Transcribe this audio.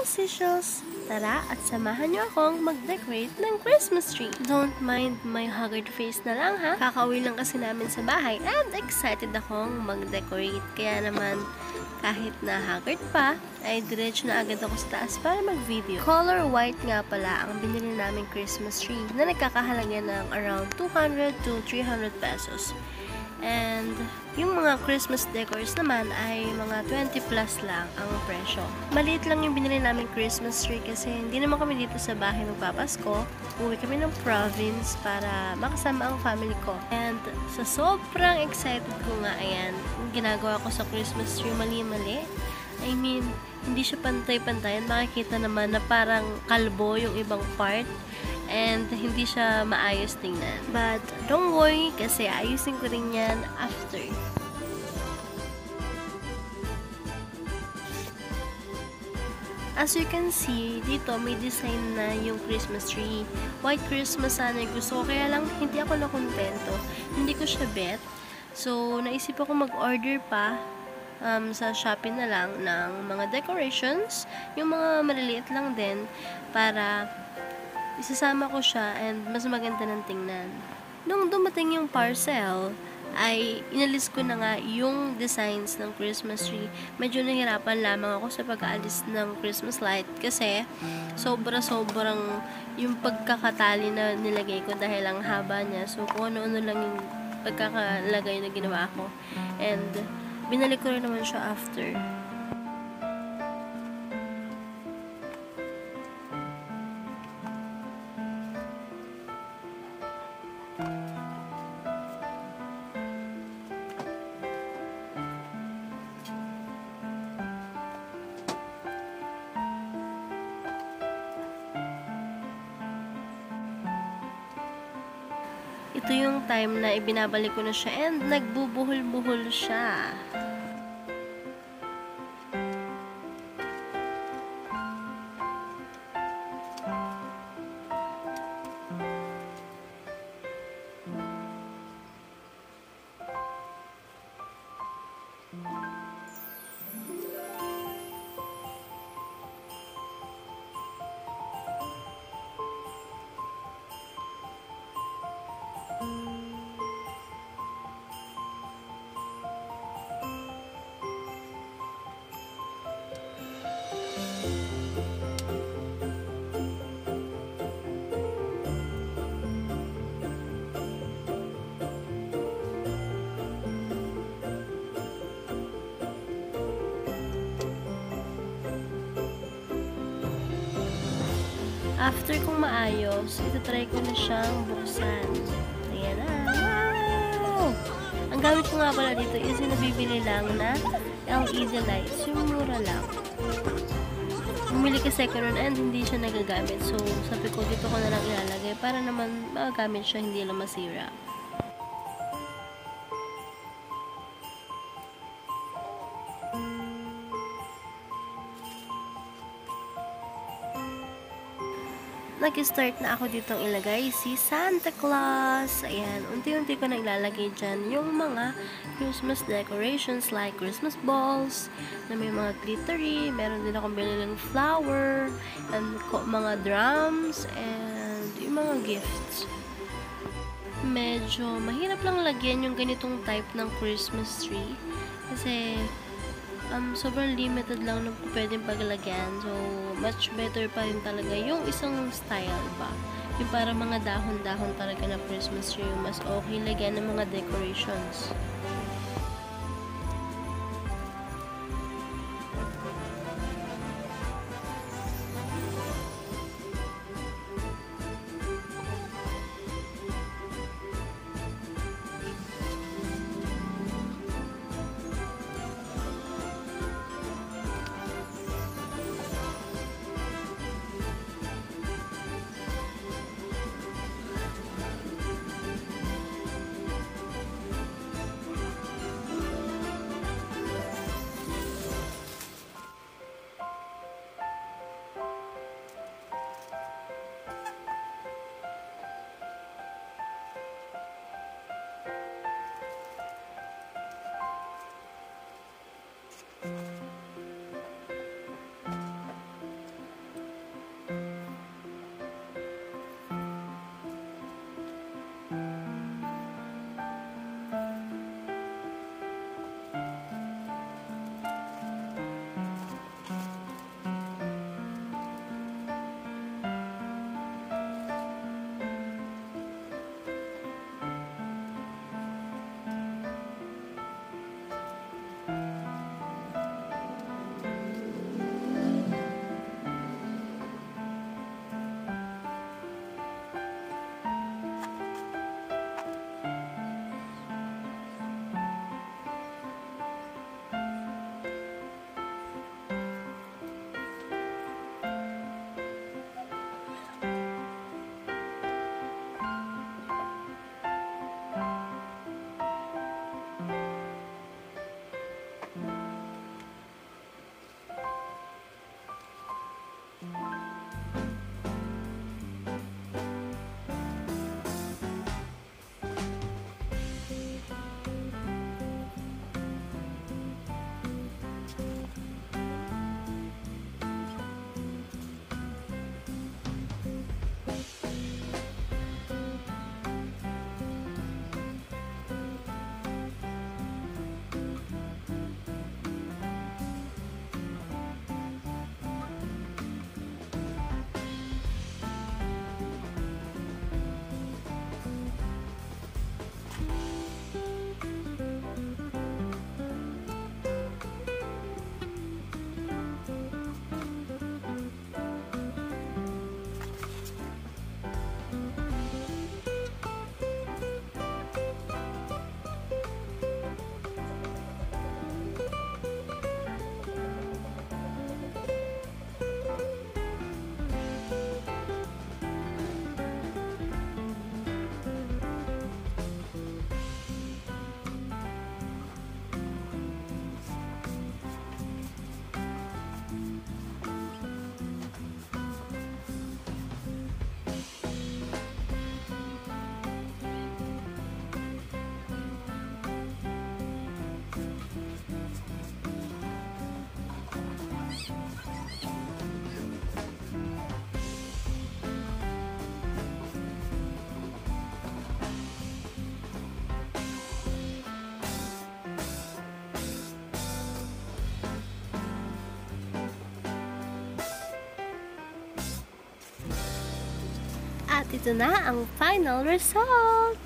Seychelles! Tara at samahan niyo akong mag-decorate ng Christmas tree. Don't mind my haggard face na lang ha. Kakauwi lang kasi namin sa bahay and excited akong mag-decorate. Kaya naman kahit na haggard pa, ay diretso na agad ako sa taas para mag-video. Color white nga pala ang binili naming Christmas tree na nagkakahalaga ng around 200 to 300 pesos. And yung mga Christmas decors naman ay mga 20 plus lang ang presyo. Maliit lang yung binili namin Christmas tree kasi hindi naman kami dito sa bahay magpapasko. Uwi kami ng province para makasama ang family ko. And sa sobrang excited ko nga, ayan, yung ginagawa ko sa Christmas tree mali-mali. I mean, hindi siya pantay-pantay. Makikita naman na parang kalbo yung ibang part. And hindi siya maayos tingnan. But don't worry kasi ayusin ko rin yan after. As you can see, dito may design na yung Christmas tree. White Christmas sana yung gusto ko, kaya lang hindi ako nakontento. Hindi ko siya bet. So, naisip ako mag-order pa sa Shopee na lang ng mga decorations. Yung mga maliliit lang din para isasama ko siya and mas maganda ng tingnan. Nung dumating yung parcel, ay inalis ko na nga yung designs ng Christmas tree. Medyo nahirapan lamang ako sa pag-aalis ng Christmas light kasi sobrang yung pagkakatali na nilagay ko dahil ang haba niya. So, kung ano-ano lang yung pagkakalagay na ginawa ko. And binalik ko rin naman siya after. Ito yung time na ibinabalik ko na siya and nagbubuhol-buhol siya. After kong maayos, itatry ko na siyang buksan. Ayan na. Wow! Ang gamit ko nga pala dito is yung nabibili lang na LED lights. Yung mura lang. Bumili kasi ko nun and hindi siya nagagamit. So, sabi ko dito ko na lang ilalagay para naman magagamit siya, hindi lang masira. Nag-start na ako ditong ilagay si Santa Claus. Ayan, unti-unti ko na ilalagay dyan yung mga Christmas decorations like Christmas balls na may mga glittery. Meron din akong biniling flower and mga drums and yung mga gifts. Medyo mahirap lang lagyan yung ganitong type ng Christmas tree kasi sobrang limited lang na pwedeng paglagyan. So, much better pa rin talaga yung isang style ba. Yung para mga dahon-dahon talaga na Christmas tree, mas okay lagyan ng mga decorations. At ito na ang final result!